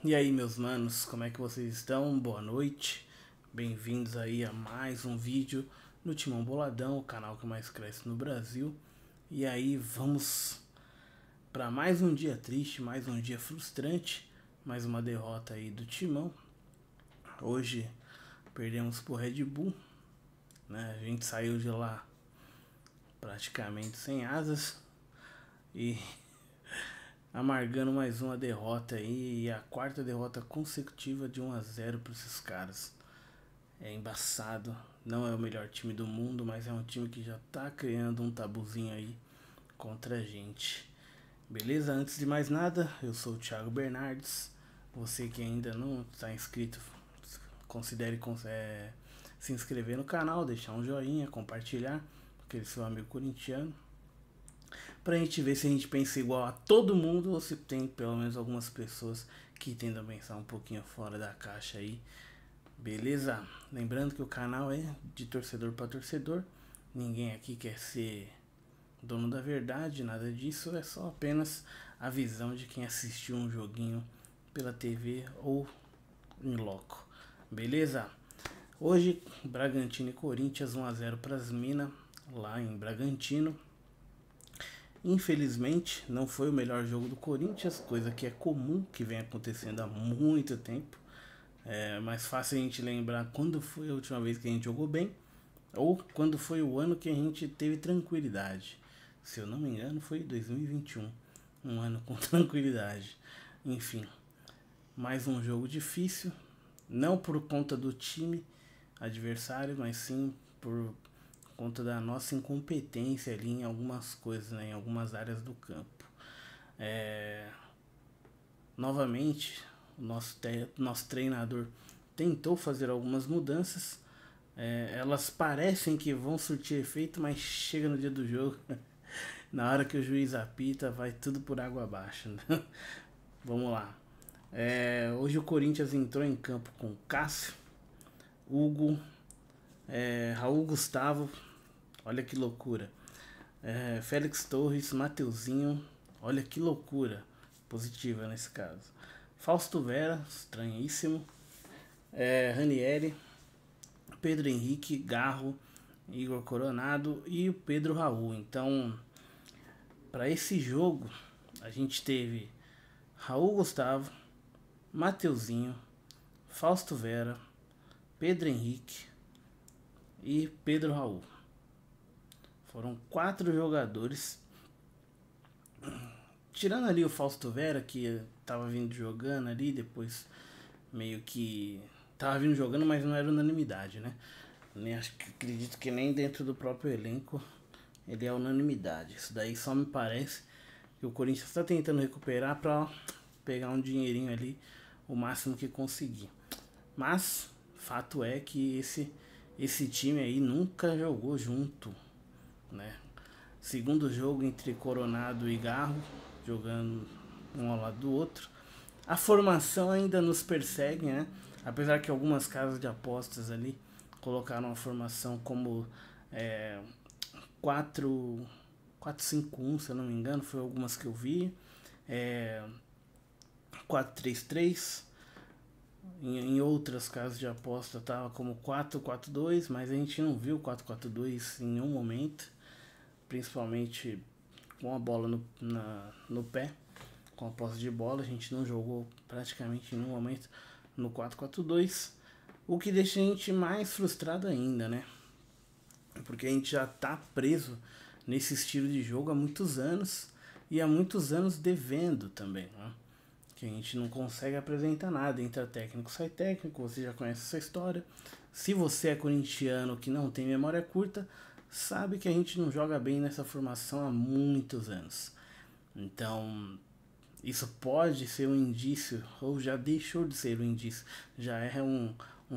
E aí, meus manos, como é que vocês estão? Boa noite, bem-vindos aí a mais um vídeo no Timão Boladão, o canal que mais cresce no Brasil. E aí, vamos para mais um dia triste, mais um dia frustrante, mais uma derrota aí do Timão. Hoje perdemos pro Red Bull, né? A gente saiu de lá praticamente sem asas e amargando mais uma derrota aí, e a quarta derrota consecutiva de 1-0 para esses caras. É embaçado, não é o melhor time do mundo, mas é um time que já tá criando um tabuzinho aí contra a gente. Beleza? Antes de mais nada, eu sou o Thiago Bernardes. Você que ainda não está inscrito, considere se inscrever no canal, deixar um joinha, compartilhar, porque ele é seu amigo corintiano. Pra gente ver se a gente pensa igual a todo mundo ou se tem pelo menos algumas pessoas que tentam pensar um pouquinho fora da caixa aí. Beleza? Lembrando que o canal é de torcedor para torcedor. Ninguém aqui quer ser dono da verdade, nada disso. É só apenas a visão de quem assistiu um joguinho pela TV ou em loco. Beleza? Hoje, Bragantino e Corinthians 1-0 para as Minas, lá em Bragantino. Infelizmente, não foi o melhor jogo do Corinthians, coisa que é comum, que vem acontecendo há muito tempo. É mais fácil a gente lembrar quando foi a última vez que a gente jogou bem ou quando foi o ano que a gente teve tranquilidade. Se eu não me engano, foi 2021, um ano com tranquilidade. Enfim, mais um jogo difícil, não por conta do time adversário, mas sim por conta da nossa incompetência ali em algumas coisas, né, em algumas áreas do campo. Novamente, o nosso treinador tentou fazer algumas mudanças. Elas parecem que vão surtir efeito, mas chega no dia do jogo, na hora que o juiz apita, vai tudo por água abaixo. Né? Vamos lá. Hoje o Corinthians entrou em campo com Cássio, Hugo, Raul Gustavo, olha que loucura. Félix Torres, Mateuzinho, olha que loucura. Positiva nesse caso. Fausto Vera, estranhíssimo. Ranieri, Pedro Henrique, Garro, Igor Coronado e o Pedro Raul. Então, para esse jogo, a gente teve Raul Gustavo, Mateuzinho, Fausto Vera, Pedro Henrique e Pedro Raul. Foram 4 jogadores. Tirando ali o Fausto Vera, que tava vindo jogando ali, depois meio que tava vindo jogando, mas não era unanimidade, né? Nem acredito que nem dentro do próprio elenco ele é unanimidade. Isso daí só me parece que o Corinthians está tentando recuperar para pegar um dinheirinho ali, o máximo que conseguir. Mas fato é que esse time aí nunca jogou junto, né? Segundo jogo entre Coronado e Garro, jogando um ao lado do outro. A formação ainda nos persegue, né? Apesar que algumas casas de apostas ali colocaram a formação como 4-5-1, se eu não me engano, foi algumas que eu vi. 4-3-3. Em outras casas de aposta tava como 4-4-2, mas a gente não viu 4-4-2 em nenhum momento, principalmente com a bola no pé, com a posse de bola. A gente não jogou praticamente em nenhum momento no 4-4-2, o que deixa a gente mais frustrado ainda, né? Porque a gente já tá preso nesse estilo de jogo há muitos anos e há muitos anos devendo também, né? Que a gente não consegue apresentar nada. Entra técnico, sai técnico, você já conhece essa história. Se você é corintiano que não tem memória curta, sabe que a gente não joga bem nessa formação há muitos anos. Então, isso pode ser um indício, ou já deixou de ser um indício, já é um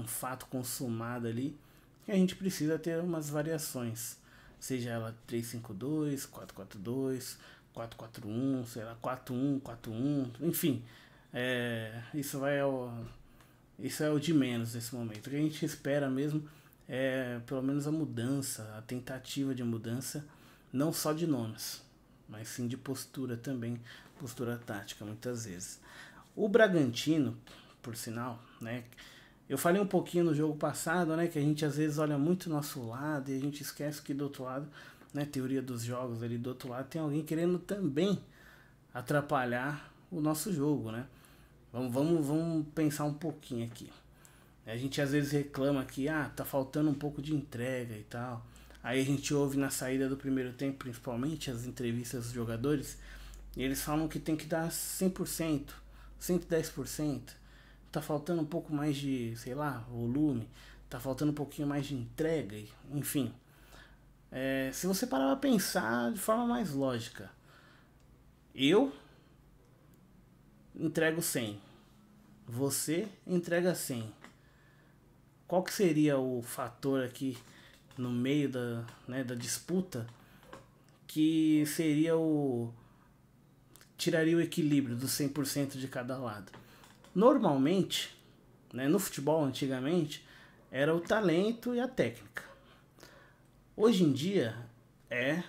fato consumado ali, que a gente precisa ter umas variações. Seja ela 3-5-2, 4-4-2, 4-4-1, sei lá, 4-1, 4-1, enfim. Isso é o de menos nesse momento. O que a gente espera mesmo é pelo menos a mudança, a tentativa de mudança, não só de nomes, mas sim de postura também, postura tática muitas vezes. O Bragantino, por sinal, né? Eu falei um pouquinho no jogo passado, né? Que a gente às vezes olha muito o nosso lado e a gente esquece que do outro lado, né? Teoria dos jogos ali do outro lado tem alguém querendo também atrapalhar o nosso jogo, né? Vamos pensar um pouquinho aqui. A gente às vezes reclama que tá faltando um pouco de entrega e tal. Aí a gente ouve na saída do primeiro tempo, principalmente as entrevistas dos jogadores, e eles falam que tem que dar 100%, 110%. Tá faltando um pouco mais de, sei lá, volume, tá faltando um pouquinho mais de entrega, enfim. Se você parar pra pensar de forma mais lógica, eu entrego 100, você entrega 100. Qual que seria o fator aqui no meio da disputa que seria tiraria o equilíbrio dos 100% de cada lado? Normalmente, né, no futebol antigamente, era o talento e a técnica. Hoje em dia é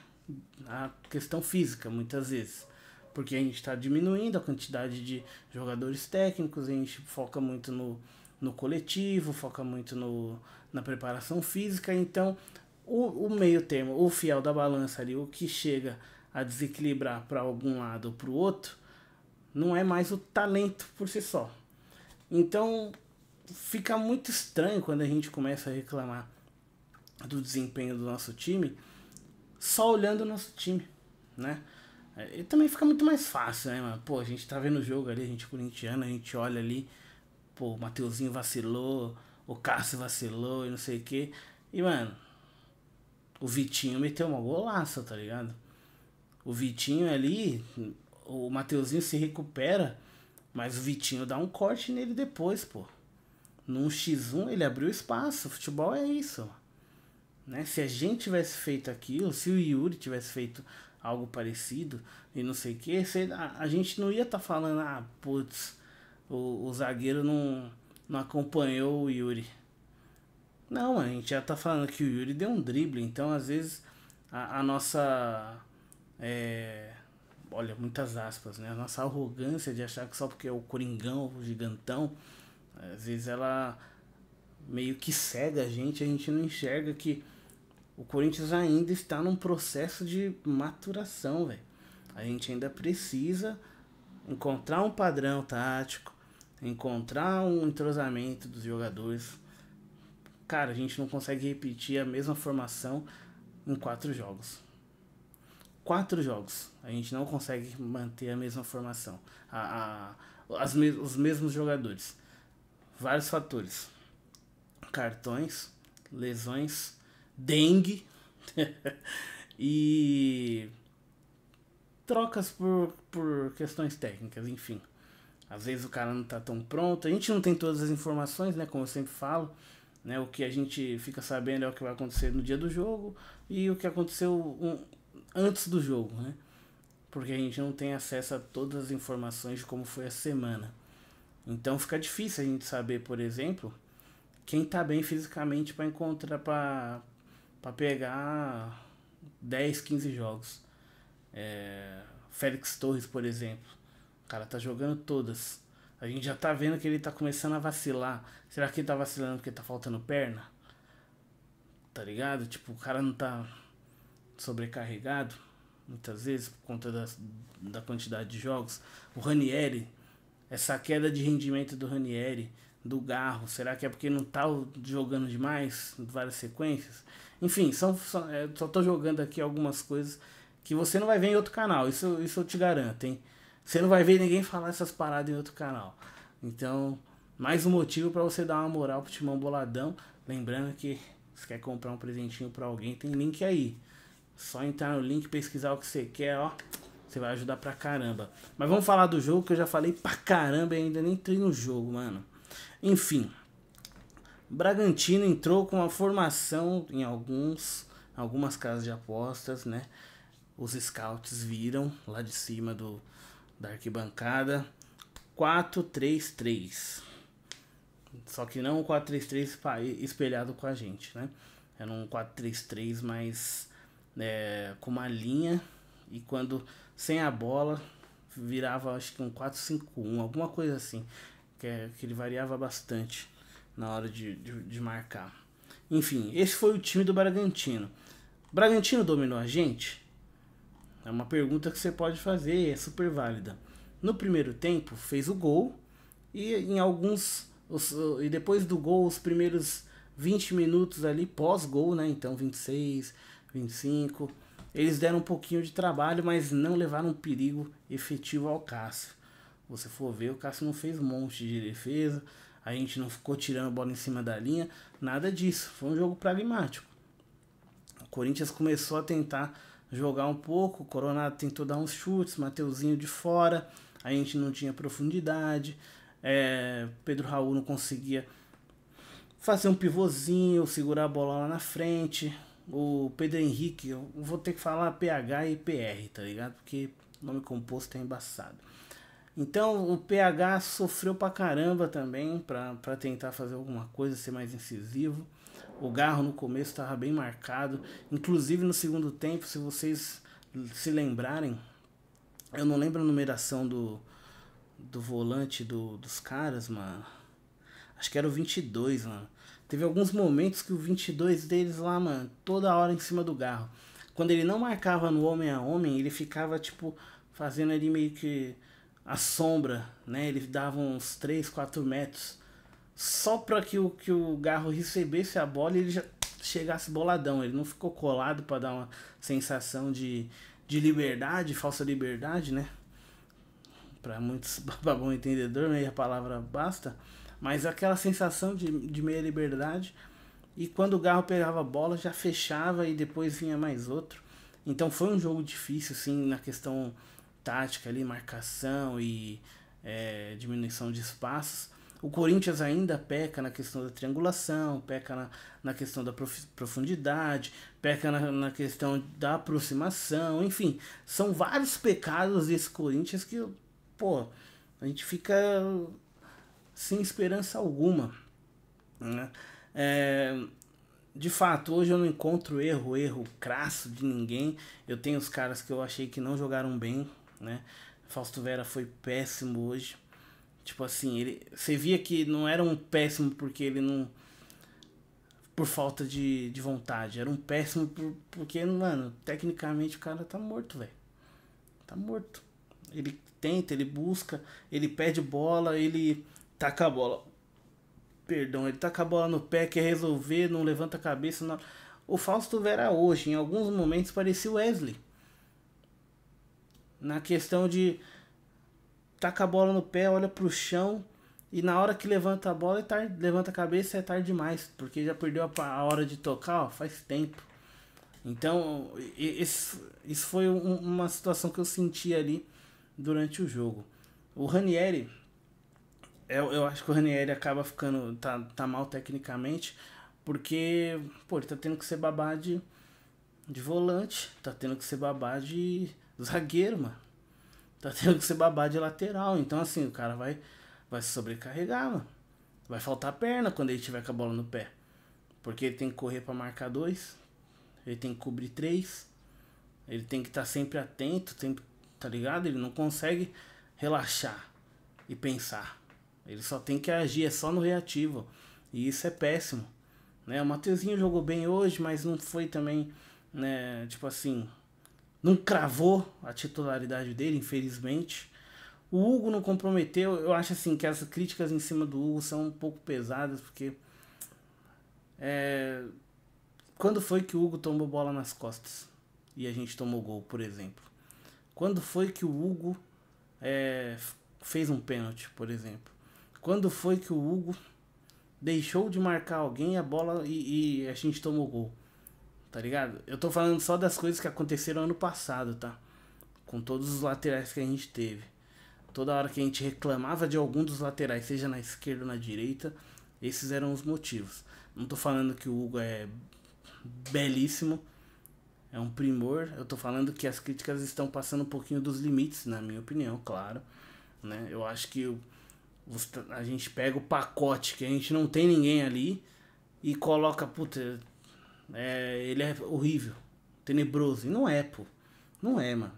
a questão física, muitas vezes. Porque a gente está diminuindo a quantidade de jogadores técnicos, a gente foca muito no coletivo, foca muito na preparação física. Então, o meio termo, o fiel da balança ali, o que chega a desequilibrar para algum lado ou para o outro, não é mais o talento por si só. Então fica muito estranho quando a gente começa a reclamar do desempenho do nosso time só olhando o nosso time, né? E também fica muito mais fácil, né, mano? Pô, a gente tá vendo o jogo ali, a gente é corintiano, a gente olha ali, pô, o Mateuzinho vacilou, o Cássio vacilou e não sei o que. E, mano, o Vitinho meteu uma golaça, tá ligado? O Vitinho ali, o Mateuzinho se recupera, mas o Vitinho dá um corte nele depois, pô. Num X1 ele abriu espaço. O futebol é isso, né? Se a gente tivesse feito aquilo, se o Yuri tivesse feito algo parecido e não sei o que, a gente não ia estar falando, putz, o zagueiro não acompanhou o Yuri. Não, a gente já tá falando que o Yuri deu um drible, então às vezes a nossa olha, muitas aspas, né? A nossa arrogância de achar que só porque é o Coringão, o gigantão, às vezes ela meio que cega a gente não enxerga que o Corinthians ainda está num processo de maturação, velho. A gente ainda precisa encontrar um padrão tático, encontrar um entrosamento dos jogadores. Cara, a gente não consegue repetir a mesma formação em 4 jogos. 4 jogos. A gente não consegue manter a mesma formação. Os mesmos jogadores. Vários fatores. Cartões, lesões, dengue e trocas por questões técnicas, enfim. Às vezes o cara não tá tão pronto. A gente não tem todas as informações, né? Como eu sempre falo. Né, o que a gente fica sabendo é o que vai acontecer no dia do jogo e o que aconteceu antes do jogo, né? Porque a gente não tem acesso a todas as informações de como foi a semana. Então fica difícil a gente saber, por exemplo, quem tá bem fisicamente para encontrar, para pegar 10, 15 jogos. Félix Torres, por exemplo. O cara tá jogando todas. A gente já tá vendo que ele tá começando a vacilar. Será que ele tá vacilando porque tá faltando perna? Tá ligado? Tipo, o cara não tá sobrecarregado, muitas vezes, por conta da quantidade de jogos. O Ranieri, essa queda de rendimento do Ranieri, do Garro, será que é porque não tá jogando demais, várias sequências? Enfim, só tô jogando aqui algumas coisas que você não vai ver em outro canal, isso eu te garanto, hein? Você não vai ver ninguém falar essas paradas em outro canal. Então, mais um motivo para você dar uma moral pro Timão Boladão. Lembrando que se quer comprar um presentinho para alguém, tem link aí. Só entrar no link, pesquisar o que você quer, ó. Você vai ajudar pra caramba. Mas vamos falar do jogo, que eu já falei pra caramba e ainda nem entrei no jogo, mano. Enfim. Bragantino entrou com uma formação em algumas casas de apostas, né? Os scouts viram lá de cima da arquibancada 4-3-3. Só que não um 4-3-3 espelhado com a gente, né? Era um 4-3-3 mais com uma linha, e quando sem a bola virava acho que um 4-5-1, alguma coisa assim, que ele variava bastante na hora de marcar. Enfim, esse foi o time do Bragantino. O Bragantino dominou a gente? É uma pergunta que você pode fazer, é super válida. No primeiro tempo, fez o gol e em alguns e depois do gol, os primeiros 20 minutos ali pós-gol, né? Então 26, 25, eles deram um pouquinho de trabalho, mas não levaram um perigo efetivo ao Cássio. Você for ver, o Cássio não fez um monte de defesa, a gente não ficou tirando a bola em cima da linha, nada disso. Foi um jogo pragmático. O Corinthians começou a tentar jogar um pouco, o Coronado tentou dar uns chutes, Mateuzinho de fora, a gente não tinha profundidade, Pedro Raul não conseguia fazer um pivôzinho, segurar a bola lá na frente. O Pedro Henrique, eu vou ter que falar PH e PR, tá ligado? Porque nome composto é embaçado. Então o PH sofreu pra caramba também pra tentar fazer alguma coisa, ser mais incisivo. O Garro no começo estava bem marcado. Inclusive no segundo tempo, se vocês se lembrarem, eu não lembro a numeração do volante dos caras, mano. Acho que era o 22, mano. Teve alguns momentos que o 22 deles lá, mano, toda hora em cima do Garro. Quando ele não marcava no homem a homem, ele ficava, tipo, fazendo ali meio que a sombra, né? Ele dava uns 3, 4 metros. Só pra que o Garro recebesse a bola e ele já chegasse boladão. Ele não ficou colado pra dar uma sensação de liberdade, falsa liberdade, né? Pra muitos babão entendedor, meia palavra basta. Mas aquela sensação de meia liberdade. E quando o Garro pegava a bola, já fechava e depois vinha mais outro. Então foi um jogo difícil, assim, na questão tática ali, marcação e diminuição de espaços. O Corinthians ainda peca na questão da triangulação, peca na questão da profundidade, peca na questão da aproximação, enfim. São vários pecados desse Corinthians que, pô, a gente fica sem esperança alguma, né? De fato, hoje eu não encontro erro crasso de ninguém. Eu tenho os caras que eu achei que não jogaram bem, né? Fausto Vera foi péssimo hoje. Tipo assim, você via que não era um péssimo porque ele não... por falta de vontade. Era um péssimo porque, mano, tecnicamente o cara tá morto, velho. Tá morto. Ele tenta, ele busca, ele pede bola, ele taca a bola. Perdão, ele taca a bola no pé, quer resolver, não levanta a cabeça. Não. O Fausto Vera hoje, em alguns momentos, parecia o Wesley. Na questão de taca a bola no pé, olha pro chão e na hora que levanta a bola, levanta a cabeça, é tarde demais, porque já perdeu a hora de tocar, ó, faz tempo. Então, isso foi uma situação que eu senti ali durante o jogo. O Ranieri, eu acho que o Ranieri acaba ficando, tá mal tecnicamente, porque, pô, ele tá tendo que ser babá de volante, tá tendo que ser babá de zagueiro, mano. Tá tendo que ser babá de lateral. Então, assim, o cara vai se sobrecarregar, mano. Vai faltar perna quando ele tiver com a bola no pé. Porque ele tem que correr pra marcar 2. Ele tem que cobrir 3. Ele tem que estar sempre atento, tá ligado? Ele não consegue relaxar e pensar. Ele só tem que agir, é só no reativo. E isso é péssimo, né? O Mateuzinho jogou bem hoje, mas não foi também, né, tipo assim... Não cravou a titularidade dele, infelizmente. O Hugo não comprometeu. Eu acho assim que as críticas em cima do Hugo são um pouco pesadas, porque quando foi que o Hugo tomou bola nas costas e a gente tomou gol, por exemplo? Quando foi que o Hugo fez um pênalti, por exemplo? Quando foi que o Hugo deixou de marcar alguém a bola e a gente tomou gol? Tá ligado? Eu tô falando só das coisas que aconteceram ano passado, tá? Com todos os laterais que a gente teve. Toda hora que a gente reclamava de algum dos laterais, seja na esquerda ou na direita, esses eram os motivos. Não tô falando que o Hugo é belíssimo, é um primor. Eu tô falando que as críticas estão passando um pouquinho dos limites, na minha opinião, claro, né? Eu acho que a gente pega o pacote que a gente não tem ninguém ali e coloca, puta... ele é horrível, tenebroso. E não é, pô. Não é, mano.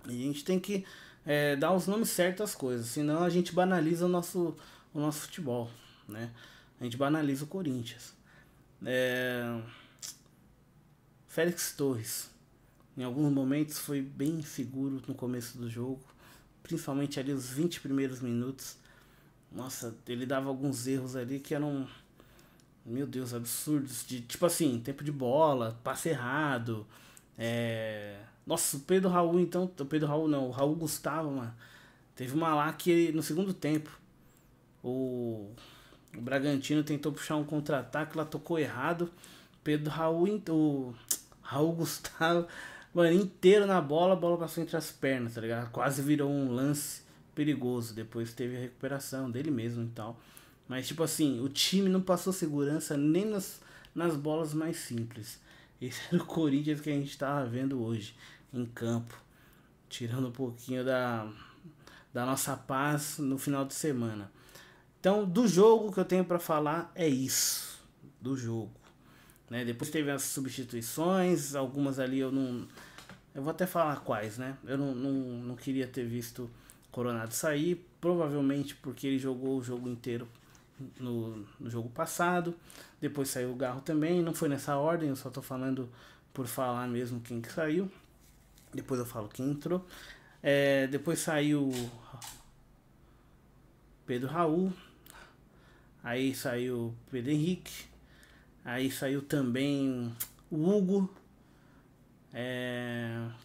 E a gente tem que dar os nomes certos às coisas, senão a gente banaliza o nosso futebol, né? A gente banaliza o Corinthians. Félix Torres, em alguns momentos foi bem inseguro no começo do jogo, principalmente ali os 20 primeiros minutos. Nossa, ele dava alguns erros ali que eram, meu Deus, absurdos. De, tipo assim, tempo de bola, passe errado. Nossa, o Pedro Raul, então. O Pedro Raul não, o Raul Gustavo, mano. Teve uma lá que no segundo tempo o Bragantino tentou puxar um contra-ataque, lá tocou errado. Pedro Raul, o Raul Gustavo, mano, inteiro na bola, a bola passou entre as pernas, tá ligado? Quase virou um lance perigoso. Depois teve a recuperação dele mesmo e tal. Mas, tipo assim, o time não passou segurança nem nas bolas mais simples. Esse era o Corinthians que a gente tava vendo hoje, em campo. Tirando um pouquinho da nossa paz no final de semana. Então, do jogo que eu tenho pra falar é isso. Do jogo. Né? Depois teve as substituições, algumas ali eu não... Eu vou até falar quais, né? Eu não queria ter visto Coronado sair, provavelmente porque ele jogou o jogo inteiro no jogo passado. Depois saiu o Garro também, não foi nessa ordem, eu só tô falando por falar mesmo quem que saiu. Depois eu falo quem entrou. Depois saiu Pedro Raul, aí saiu Pedro Henrique, aí saiu também o Hugo,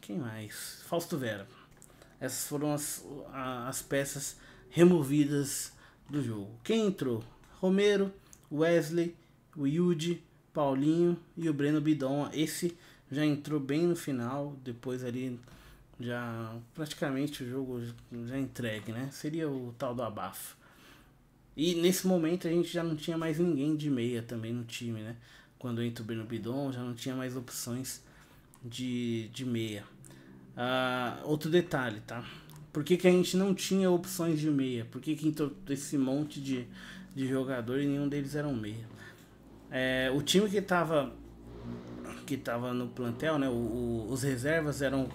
quem mais? Fausto Vera. Essas foram as peças removidas do jogo. Quem entrou? Romero, Wesley, o Yudi, Paulinho e o Breno Bidon. Esse já entrou bem no final, depois ali já praticamente o jogo já entregue, né? Seria o tal do abafo. E nesse momento a gente já não tinha mais ninguém de meia também no time, né? Quando entra o Breno Bidon já não tinha mais opções de meia. Outro detalhe, tá? Por que a gente não tinha opções de meia? Por que entrou esse monte de jogador e nenhum deles era um meia? O time que tava no plantel, né? Os reservas eram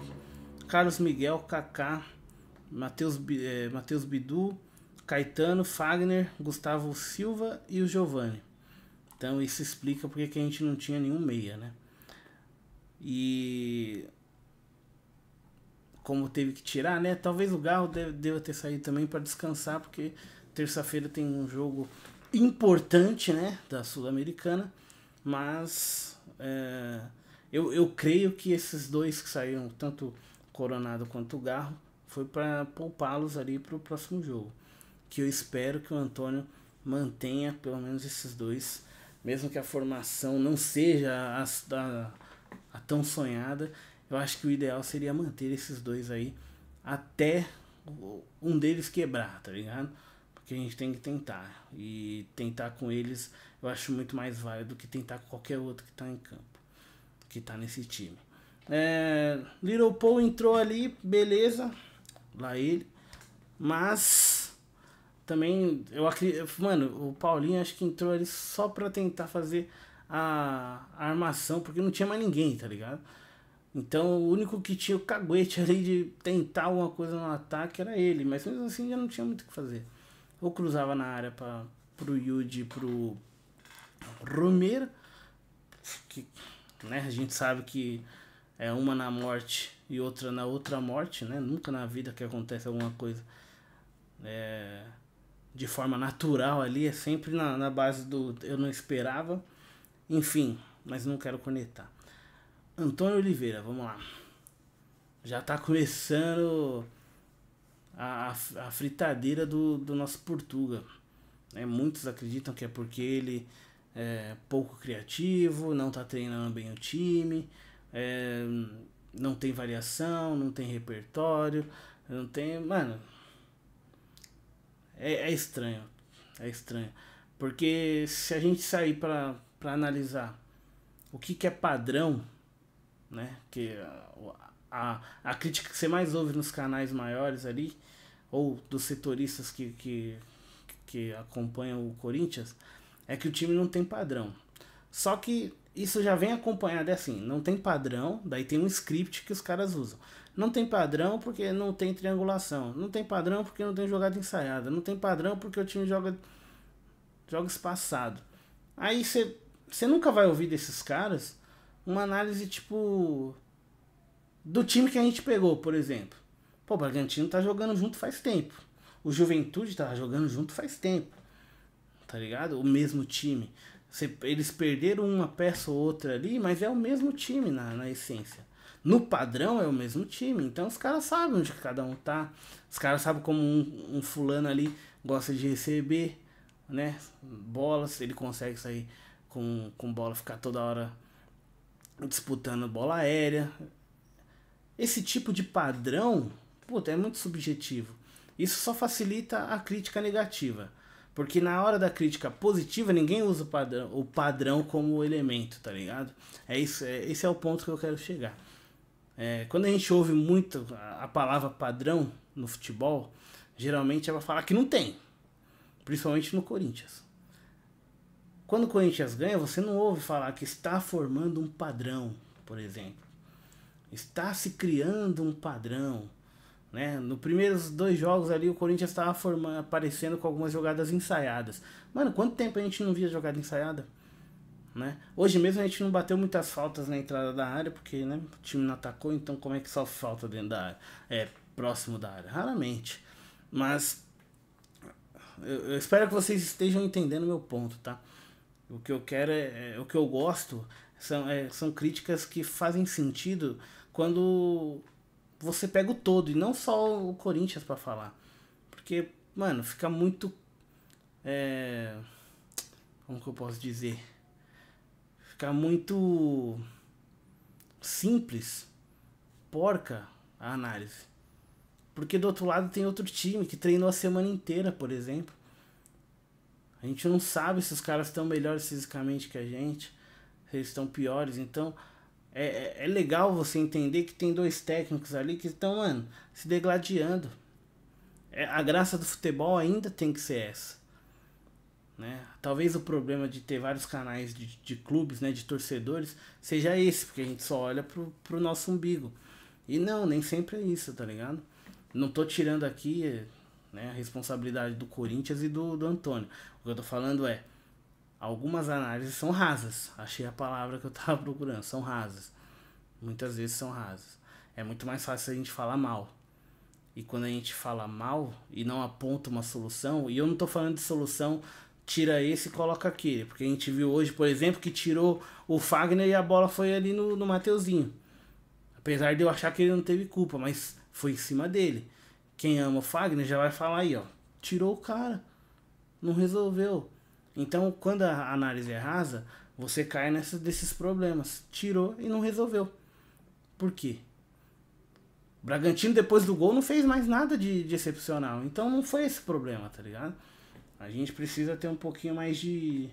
Carlos Miguel, Kaká, Matheus Bidu, Caetano, Fagner, Gustavo Silva e o Giovani. Então isso explica porque que a gente não tinha nenhum meia, né? E como teve que tirar, né? Talvez o Garro deva ter saído também para descansar, porque terça-feira tem um jogo importante, né? Da Sul-Americana. Mas eu creio que esses dois que saíram, tanto Coronado quanto o Garro, foi para poupá-los ali para o próximo jogo. Que eu espero que o Antônio mantenha pelo menos esses dois, mesmo que a formação não seja a tão sonhada. Eu acho que o ideal seria manter esses dois aí até um deles quebrar, tá ligado? Porque a gente tem que tentar. E tentar com eles eu acho muito mais válido do que tentar com qualquer outro que tá em campo, que tá nesse time. Little Paul entrou ali, beleza, lá ele. Mas também eu acredito, mano, o Paulinho acho que entrou ali só pra tentar fazer a armação, porque não tinha mais ninguém, tá ligado? Então o único que tinha o caguete ali de tentar alguma coisa no ataque era ele, mas mesmo assim já não tinha muito o que fazer. Ou cruzava na área pro Yudi, pro Romero, que, né, a gente sabe que é uma na morte e outra na outra morte, né? Nunca na vida que acontece alguma coisa de forma natural ali, é sempre na base do eu não esperava. Enfim, mas não quero conectar. Antônio Oliveira, vamos lá. Já tá começando a fritadeira do nosso Portuga. Muitos acreditam que é porque ele é pouco criativo, não tá treinando bem o time, não tem variação, não tem repertório, não tem... Mano, é estranho. É estranho. Porque se a gente sair pra analisar o que é padrão, né? Que a crítica que você mais ouve nos canais maiores ali, ou dos setoristas que acompanham o Corinthians, é que o time não tem padrão. Só que isso já vem acompanhado, assim, não tem padrão, daí tem um script que os caras usam. Não tem padrão porque não tem triangulação. Não tem padrão porque não tem jogada ensaiada. Não tem padrão porque o time joga espaçado. Aí você nunca vai ouvir desses caras uma análise tipo do time que a gente pegou, por exemplo. Pô, o Bragantino tá jogando junto faz tempo. O Juventude tá jogando junto faz tempo. Tá ligado? O mesmo time. Eles perderam uma peça ou outra ali, mas é o mesmo time na essência. No padrão é o mesmo time. Então os caras sabem onde cada um tá. Os caras sabem como um fulano ali gosta de receber, né? Bolas. Ele consegue sair com bola, ficar toda hora disputando bola aérea. Esse tipo de padrão, puta, é muito subjetivo. Isso só facilita a crítica negativa. Porque na hora da crítica positiva, ninguém usa o padrão como elemento, tá ligado? Esse é o ponto que eu quero chegar. Quando a gente ouve muito a palavra padrão no futebol, geralmente é pra falar que não tem. Principalmente no Corinthians. Quando o Corinthians ganha, você não ouve falar que está formando um padrão, por exemplo. Está se criando um padrão. Né? Nos primeiros 2 jogos ali, o Corinthians estava aparecendo com algumas jogadas ensaiadas. Mano, quanto tempo a gente não via jogada ensaiada? Né? Hoje mesmo a gente não bateu muitas faltas na entrada da área, porque, né, o time não atacou, então como é que sofre falta dentro da área? Próximo da área? Raramente. Mas eu espero que vocês estejam entendendo o meu ponto, tá? O que eu quero o que eu gosto são críticas que fazem sentido quando você pega o todo e não só o Corinthians pra falar. Porque, mano, fica muito... como que eu posso dizer? Fica muito simples, porca a análise. Porque do outro lado tem outro time que treinou a semana inteira, por exemplo. A gente não sabe se os caras estão melhores fisicamente que a gente, se eles estão piores. Então é legal você entender que tem 2 técnicos ali que estão, mano, se degladiando. A graça do futebol ainda tem que ser essa, né? Talvez o problema de ter vários canais de clubes, né, de torcedores, seja esse, porque a gente só olha pro nosso umbigo. E não, nem sempre é isso, tá ligado? Não tô tirando aqui, né, a responsabilidade do Corinthians e do Antônio. O que eu tô falando algumas análises são rasas. Achei a palavra que eu tava procurando. São rasas. Muitas vezes são rasas. É muito mais fácil a gente falar mal. E quando a gente fala mal e não aponta uma solução, e eu não tô falando de solução, tira esse e coloca aquele. Porque a gente viu hoje, por exemplo, que tirou o Fagner e a bola foi ali no Mateuzinho. Apesar de eu achar que ele não teve culpa, mas foi em cima dele. Quem ama o Fagner já vai falar aí, ó. Tirou o cara. Não resolveu. Então, quando a análise é rasa, você cai desses problemas. Tirou e não resolveu. Por quê? O Bragantino, depois do gol, não fez mais nada de excepcional. Então, não foi esse problema, tá ligado? A gente precisa ter um pouquinho mais de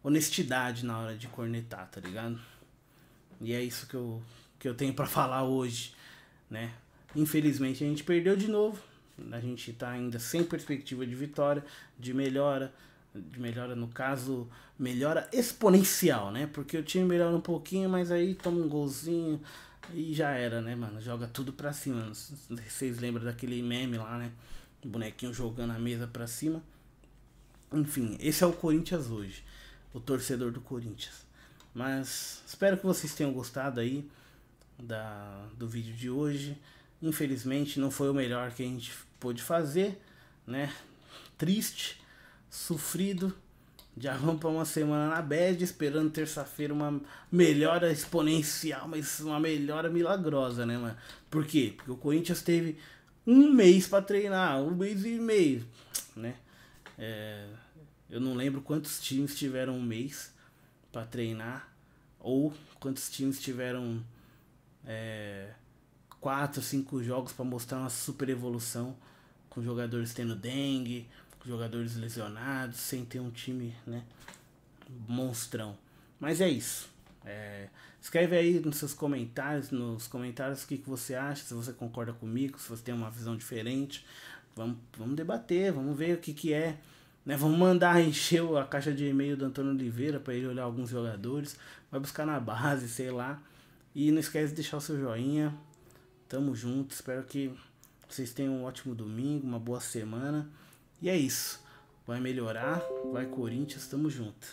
honestidade na hora de cornetar, tá ligado? E é isso que eu tenho pra falar hoje, né? Infelizmente, a gente perdeu de novo. A gente tá ainda sem perspectiva de vitória, de melhora no caso, melhora exponencial, né? Porque o time melhora um pouquinho, mas aí toma um golzinho e já era, né, mano? Joga tudo pra cima. Não sei se vocês lembram daquele meme lá, né? O bonequinho jogando a mesa pra cima. Enfim, esse é o Corinthians hoje. O torcedor do Corinthians. Mas espero que vocês tenham gostado aí do vídeo de hoje. Infelizmente não foi o melhor que a gente pôde fazer, né? Triste, sofrido. Já vamos para uma semana na bad, esperando terça-feira uma melhora exponencial, mas uma melhora milagrosa, né, mano? Por quê? Porque o Corinthians teve 1 mês para treinar, 1 mês e meio, né? Eu não lembro quantos times tiveram 1 mês para treinar, ou quantos times tiveram 4, 5 jogos para mostrar uma super evolução, com jogadores tendo dengue, com jogadores lesionados, sem ter um time, né, monstrão. Mas é isso. Escreve aí nos comentários o que você acha, se você concorda comigo, se você tem uma visão diferente. Vamos debater, vamos ver o que é. Né, vamos mandar encher a caixa de e-mail do Antônio Oliveira para ele olhar alguns jogadores, vai buscar na base, sei lá. E não esquece de deixar o seu joinha. Tamo junto, espero que vocês tenham um ótimo domingo, uma boa semana. E é isso. Vai melhorar, vai Corinthians, tamo junto.